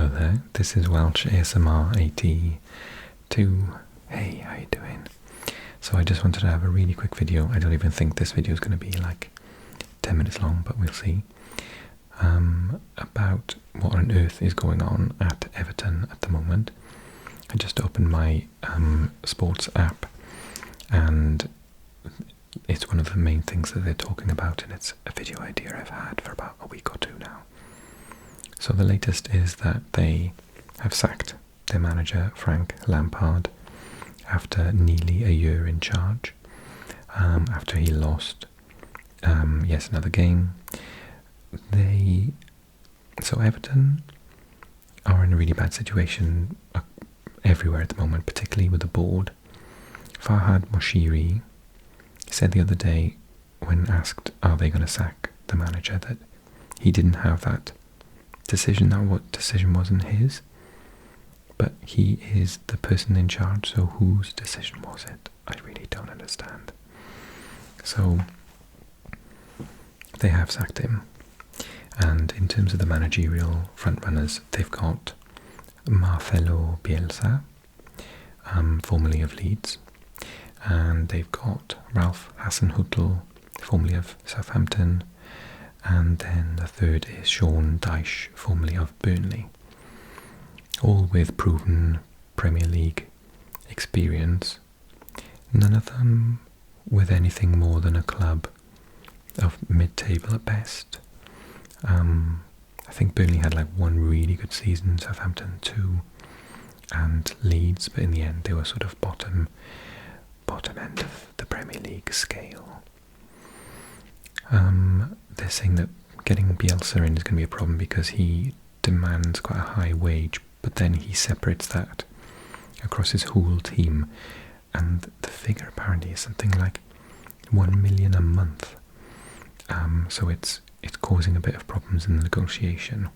Hello there, this is Welsh ASMR 82. Hey, how you doing? So I just wanted to have a really quick video. I don't even think this video is going to be like 10 minutes long, but we'll see. About what on earth is going on at Everton at the moment. I just opened my sports app, and it's one of the main things that they're talking about, and it's a video idea I've had for about a week or two now. So the latest is that they have sacked their manager, Frank Lampard, after nearly a year in charge, after he lost, another game. So Everton are in a really bad situation everywhere at the moment, particularly with the board. Farhad Moshiri said the other day, when asked are they going to sack the manager, that he didn't have that decision. That what decision wasn't his, but he is the person in charge, so whose decision was it? I really don't understand. So they have sacked him, and in terms of the managerial frontrunners, they've got Marcelo Bielsa, formerly of Leeds, and they've got Ralph Hasenhüttl, formerly of Southampton, and then the third is Sean Dyche, formerly of Burnley. All with proven Premier League experience, none of them with anything more than a club of mid-table at best. I think Burnley had like one really good season, Southampton two, and Leeds, but in the end they were sort of bottom end of the Premier League scale. They're saying that getting Bielsa in is going to be a problem because he demands quite a high wage, but then he separates that across his whole team, and the figure apparently is something like 1 million a month. So it's causing a bit of problems in the negotiation.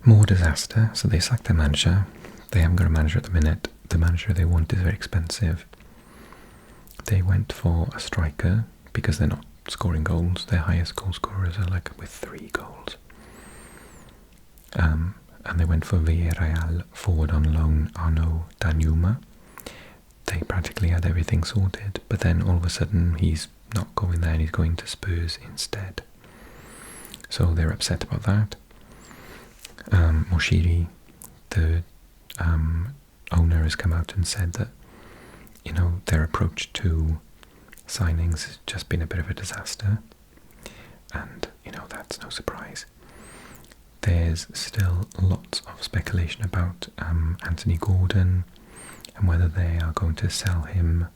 More disaster. So they sacked their manager. They haven't got a manager at the minute. The manager they want is very expensive. They went for a striker because they're not scoring goals. Their highest goal scorers are like with 3 goals. And they went for Villarreal forward on loan Arnaud Danjuma. They practically had everything sorted, but then all of a sudden he's not going there and he's going to Spurs instead. So they're upset about that. Moshiri, the owner, has come out and said that, you know, their approach to signings has just been a bit of a disaster, and you know, that's no surprise. There's still lots of speculation about Anthony Gordon and whether they are going to sell him.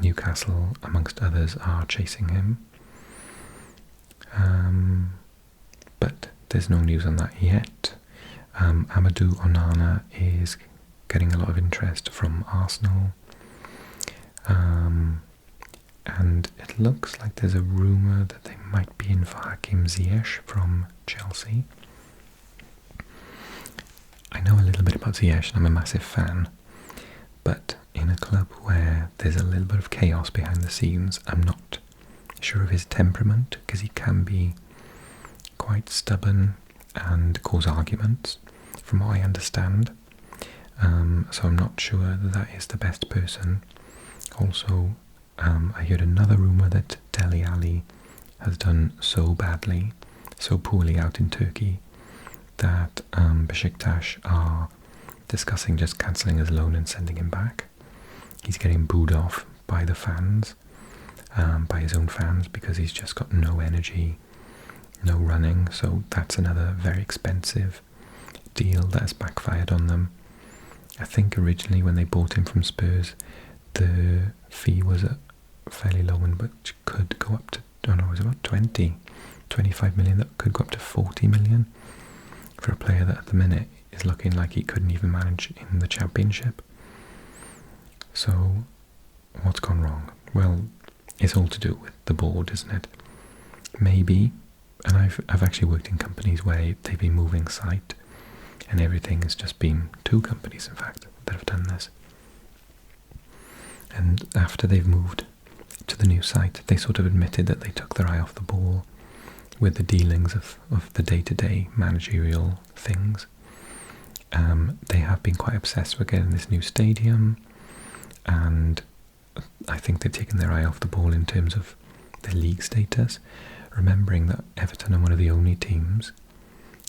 Newcastle, amongst others, are chasing him, but there's no news on that yet. Amadou Onana is getting a lot of interest from Arsenal, and it looks like there's a rumour that they might be in for Hakim Ziyech from Chelsea. I know a little bit about Ziyech and I'm a massive fan, but in a club where there's a little bit of chaos behind the scenes, I'm not sure of his temperament, because he can be quite stubborn and cause arguments, from what I understand. So I'm not sure that that is the best person. Also, I heard another rumour that Dele Alli has done so badly, so poorly out in Turkey, that Beşiktaş are discussing just cancelling his loan and sending him back. He's getting booed off by the fans, by his own fans, because he's just got no energy, no running. So that's another very expensive deal that has backfired on them. I think originally when they bought him from Spurs, the fee was fairly low one, but could go up to, I don't know, it was about 25 million, that could go up to 40 million for a player that at the minute is looking like he couldn't even manage in the Championship. So what's gone wrong? Well, it's all to do with the board, isn't it? Maybe, and I've actually worked in companies where they've been moving site, and everything has just been 2 companies, in fact, that have done this. And after they've moved to the new site, they sort of admitted that they took their eye off the ball with the dealings of the day-to-day managerial things. They have been quite obsessed with getting this new stadium, and I think they've taken their eye off the ball in terms of their league status, remembering that Everton are one of the only teams,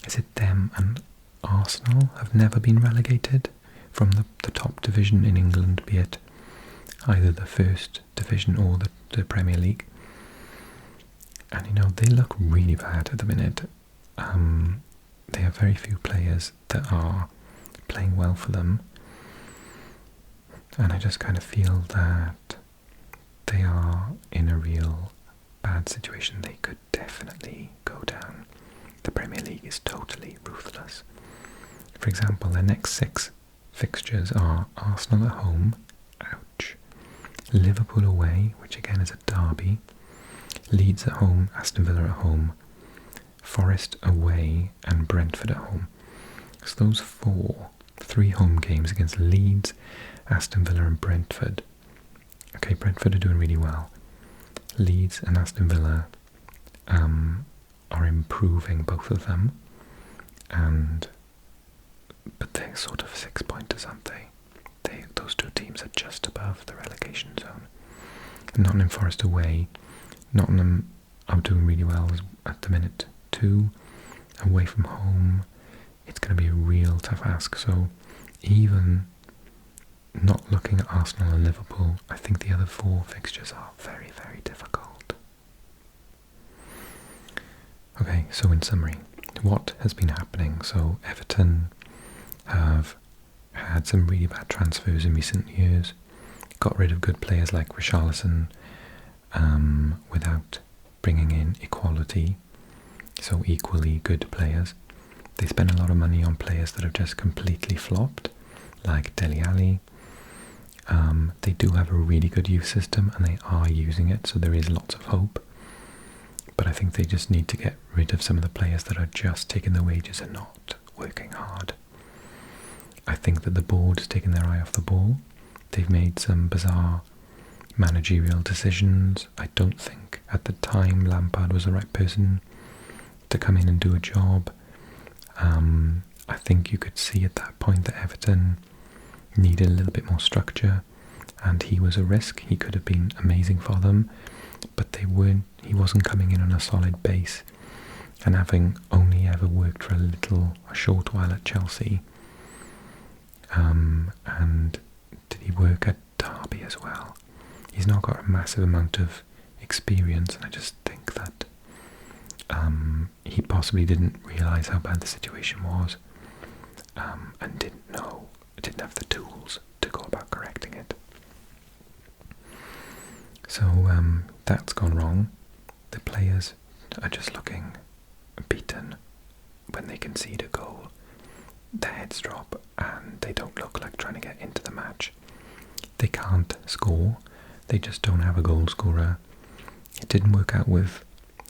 is it them and Arsenal, have never been relegated from the top division in England, be it either the first division or the Premier League. And you know, they look really bad at the minute. They have very few players that are playing well for them, and I just kind of feel that they are in a real bad situation. They could definitely go down. The Premier League is totally ruthless. For example, their next 6 fixtures are Arsenal at home, ouch, Liverpool away, which again is a derby, Leeds at home, Aston Villa at home, Forest away, and Brentford at home. So those 3 home games against Leeds, Aston Villa and Brentford. Okay, Brentford are doing really well. Leeds and Aston Villa are improving, both of them, but they're sort of 6-pointers, aren't they? Those 2 teams are just above the relegation zone. Nottingham Forest away. Nottingham are doing really well at the minute too. Away from home, it's going to be a real tough ask. So even not looking at Arsenal and Liverpool, I think the other 4 fixtures are very, very difficult. Okay, so in summary, what has been happening? So Everton have had some really bad transfers in recent years, got rid of good players like Richarlison without bringing in equality, so equally good players. They spend a lot of money on players that have just completely flopped, like Dele Alli. They do have a really good youth system, and they are using it, so there is lots of hope. But I think they just need to get rid of some of the players that are just taking the wages and not working hard. I think that the board has taken their eye off the ball. They've made some bizarre managerial decisions. I don't think at the time Lampard was the right person to come in and do a job. I think you could see at that point that Everton needed a little bit more structure, and he was a risk. He could have been amazing for them, but he wasn't coming in on a solid base, and having only ever worked for a short while at Chelsea, and did he work at Derby as well? He's not got a massive amount of experience, and I just think that he possibly didn't realise how bad the situation was, and didn't have the tools to go about correcting it. So that's gone wrong. The players are just looking beaten when they concede a goal. Their heads drop and they don't look like trying to get into the match. They can't score. They just don't have a goal scorer. It didn't work out with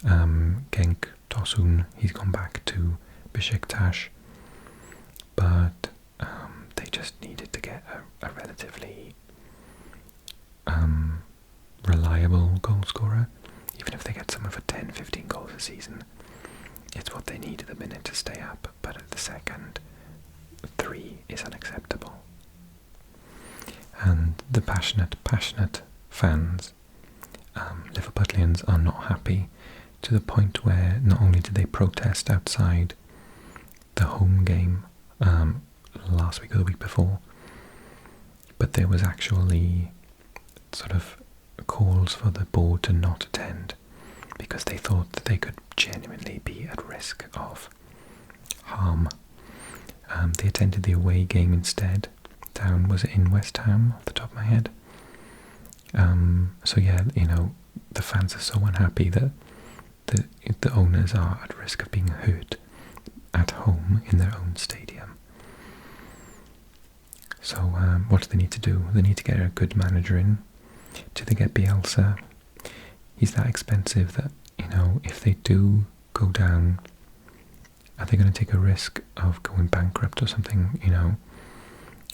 Genk Tosun. He's gone back to Besiktas, but they just needed to get a relatively reliable goal scorer. Even if they get someone for 10-15 goals a season, it's what they need at the minute to stay up. But at the second, 3 is unacceptable. And the passionate fans, Liverpudlians, are not happy, to the point where not only did they protest outside the home game last week or the week before, but there was actually sort of calls for the board to not attend because they thought that they could genuinely be at risk of harm. They attended the away game instead. Was it in West Ham, off the top of my head? So yeah, the fans are so unhappy that the owners are at risk of being hurt at home in their own stadium. So what do they need to do? They need to get a good manager in. Do they get Bielsa? He's that expensive that, if they do go down, are they going to take a risk of going bankrupt or something?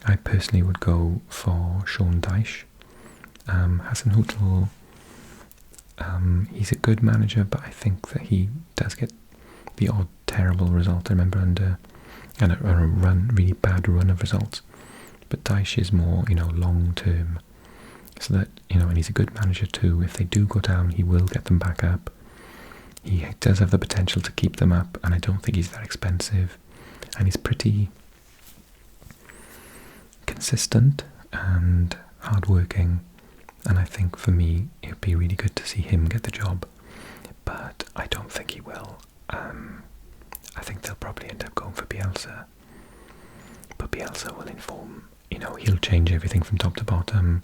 I personally would go for Sean Dyche. Hasenhüttl He's a good manager, but I think that he does get the odd terrible result. I remember under a really bad run of results. But Dyche is more, long term. So that, and he's a good manager too. If they do go down, he will get them back up. He does have the potential to keep them up, and I don't think he's that expensive. And he's pretty consistent and hardworking. And I think for me, it would be really good to see him get the job. But I don't think he will. I think they'll probably end up going for Bielsa. But Bielsa will inform, he'll change everything from top to bottom.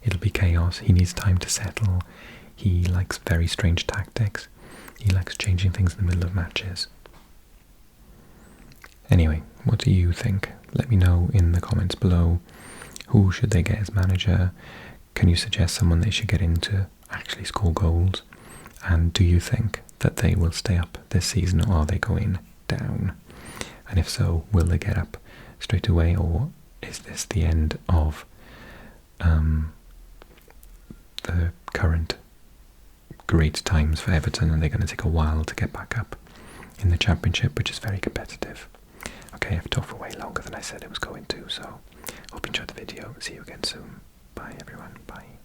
It'll be chaos. He needs time to settle. He likes very strange tactics. He likes changing things in the middle of matches. Anyway, what do you think? Let me know in the comments below. Who should they get as manager? Can you suggest someone they should get in to actually score goals? And do you think that they will stay up this season, or are they going down? And if so, will they get up straight away, or is this the end of the current great times for Everton, and they're going to take a while to get back up in the Championship, which is very competitive? Okay, I've talked for way longer than I said it was going to, so hope you enjoyed the video. See you again soon. Bye everyone. Bye.